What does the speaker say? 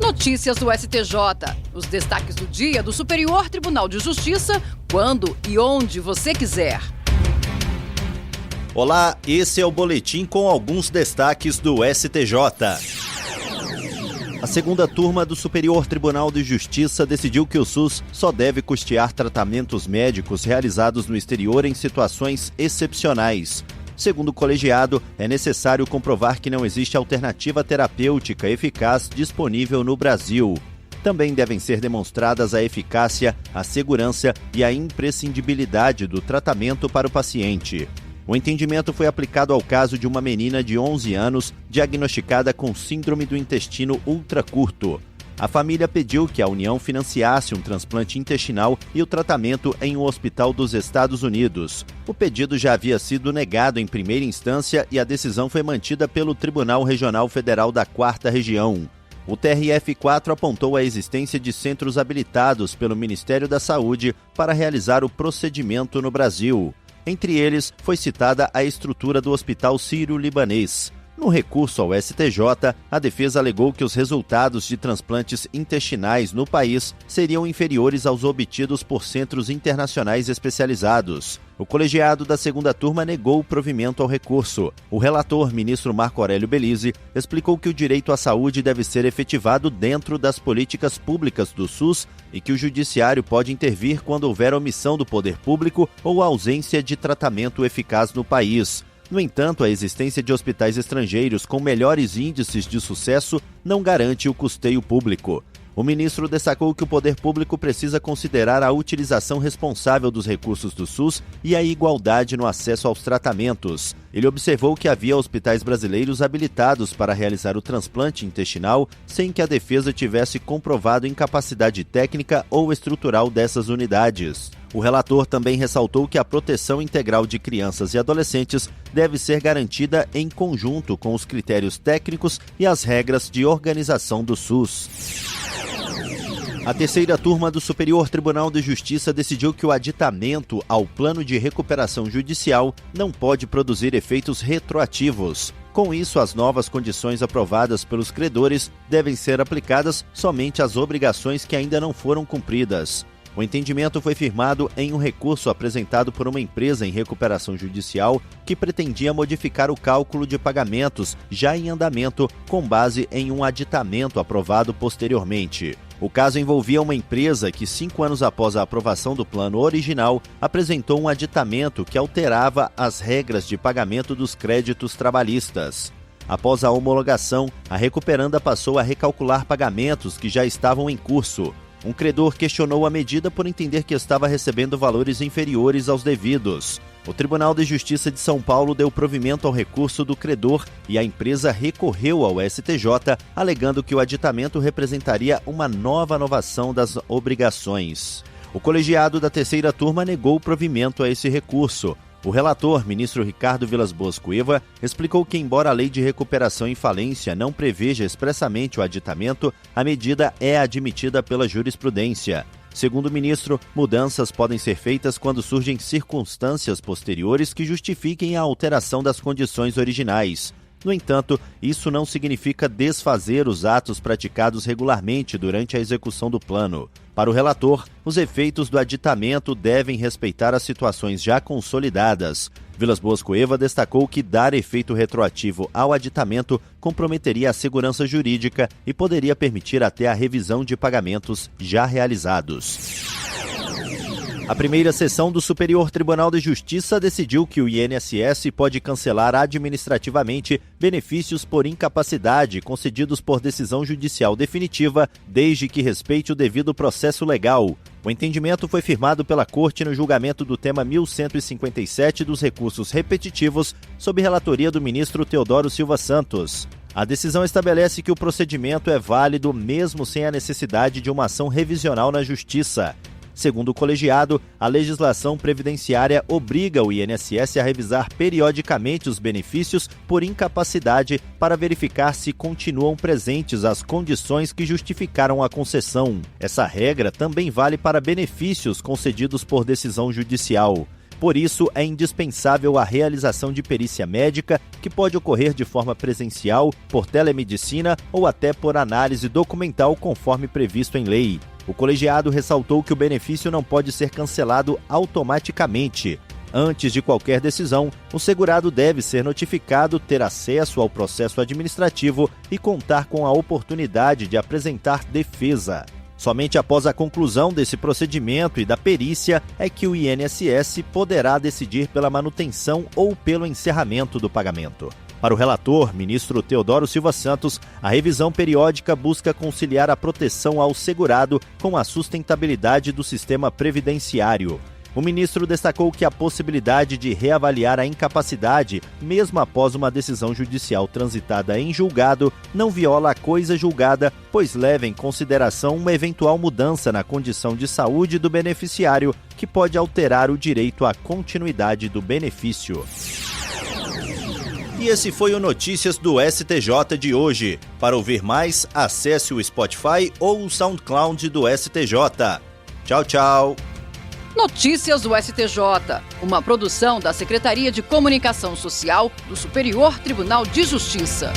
Notícias do STJ. Os destaques do dia do Superior Tribunal de Justiça, quando e onde você quiser. Olá, esse é o boletim com alguns destaques do STJ. A segunda turma do Superior Tribunal de Justiça decidiu que o SUS só deve custear tratamentos médicos realizados no exterior em situações excepcionais. Segundo o colegiado, é necessário comprovar que não existe alternativa terapêutica eficaz disponível no Brasil. Também devem ser demonstradas a eficácia, a segurança e a imprescindibilidade do tratamento para o paciente. O entendimento foi aplicado ao caso de uma menina de 11 anos diagnosticada com síndrome do intestino ultracurto. A família pediu que a União financiasse um transplante intestinal e o tratamento em um hospital dos Estados Unidos. O pedido já havia sido negado em primeira instância e a decisão foi mantida pelo Tribunal Regional Federal da 4ª Região. O TRF4 apontou a existência de centros habilitados pelo Ministério da Saúde para realizar o procedimento no Brasil. Entre eles, foi citada a estrutura do Hospital Sírio-Libanês. No recurso ao STJ, a defesa alegou que os resultados de transplantes intestinais no país seriam inferiores aos obtidos por centros internacionais especializados. O colegiado da segunda turma negou o provimento ao recurso. O relator, ministro Marco Aurélio Belize, explicou que o direito à saúde deve ser efetivado dentro das políticas públicas do SUS e que o judiciário pode intervir quando houver omissão do poder público ou ausência de tratamento eficaz no país. No entanto, a existência de hospitais estrangeiros com melhores índices de sucesso não garante o custeio público. O ministro destacou que o poder público precisa considerar a utilização responsável dos recursos do SUS e a igualdade no acesso aos tratamentos. Ele observou que havia hospitais brasileiros habilitados para realizar o transplante intestinal sem que a defesa tivesse comprovado incapacidade técnica ou estrutural dessas unidades. O relator também ressaltou que a proteção integral de crianças e adolescentes deve ser garantida em conjunto com os critérios técnicos e as regras de organização do SUS. A terceira turma do Superior Tribunal de Justiça decidiu que o aditamento ao plano de recuperação judicial não pode produzir efeitos retroativos. Com isso, as novas condições aprovadas pelos credores devem ser aplicadas somente às obrigações que ainda não foram cumpridas. O entendimento foi firmado em um recurso apresentado por uma empresa em recuperação judicial que pretendia modificar o cálculo de pagamentos já em andamento com base em um aditamento aprovado posteriormente. O caso envolvia uma empresa que, 5 anos após a aprovação do plano original, apresentou um aditamento que alterava as regras de pagamento dos créditos trabalhistas. Após a homologação, a recuperanda passou a recalcular pagamentos que já estavam em curso. Um credor questionou a medida por entender que estava recebendo valores inferiores aos devidos. O Tribunal de Justiça de São Paulo deu provimento ao recurso do credor e a empresa recorreu ao STJ, alegando que o aditamento representaria uma nova novação das obrigações. O colegiado da terceira turma negou o provimento a esse recurso. O relator, ministro Ricardo Vilas Boas Cueva, explicou que, embora a lei de recuperação em falência não preveja expressamente o aditamento, a medida é admitida pela jurisprudência. Segundo o ministro, mudanças podem ser feitas quando surgem circunstâncias posteriores que justifiquem a alteração das condições originais. No entanto, isso não significa desfazer os atos praticados regularmente durante a execução do plano. Para o relator, os efeitos do aditamento devem respeitar as situações já consolidadas. Vilas Boas Cueva destacou que dar efeito retroativo ao aditamento comprometeria a segurança jurídica e poderia permitir até a revisão de pagamentos já realizados. A primeira sessão do Superior Tribunal de Justiça decidiu que o INSS pode cancelar administrativamente benefícios por incapacidade concedidos por decisão judicial definitiva, desde que respeite o devido processo legal. O entendimento foi firmado pela Corte no julgamento do tema 1157 dos recursos repetitivos, sob relatoria do ministro Teodoro Silva Santos. A decisão estabelece que o procedimento é válido mesmo sem a necessidade de uma ação revisional na Justiça. Segundo o colegiado, a legislação previdenciária obriga o INSS a revisar periodicamente os benefícios por incapacidade para verificar se continuam presentes as condições que justificaram a concessão. Essa regra também vale para benefícios concedidos por decisão judicial. Por isso, é indispensável a realização de perícia médica, que pode ocorrer de forma presencial, por telemedicina ou até por análise documental, conforme previsto em lei. O colegiado ressaltou que o benefício não pode ser cancelado automaticamente. Antes de qualquer decisão, o segurado deve ser notificado, ter acesso ao processo administrativo e contar com a oportunidade de apresentar defesa. Somente após a conclusão desse procedimento e da perícia é que o INSS poderá decidir pela manutenção ou pelo encerramento do pagamento. Para o relator, ministro Teodoro Silva Santos, a revisão periódica busca conciliar a proteção ao segurado com a sustentabilidade do sistema previdenciário. O ministro destacou que a possibilidade de reavaliar a incapacidade, mesmo após uma decisão judicial transitada em julgado, não viola a coisa julgada, pois leva em consideração uma eventual mudança na condição de saúde do beneficiário, que pode alterar o direito à continuidade do benefício. E esse foi o Notícias do STJ de hoje. Para ouvir mais, acesse o Spotify ou o SoundCloud do STJ. Tchau, tchau. Notícias do STJ, uma produção da Secretaria de Comunicação Social do Superior Tribunal de Justiça.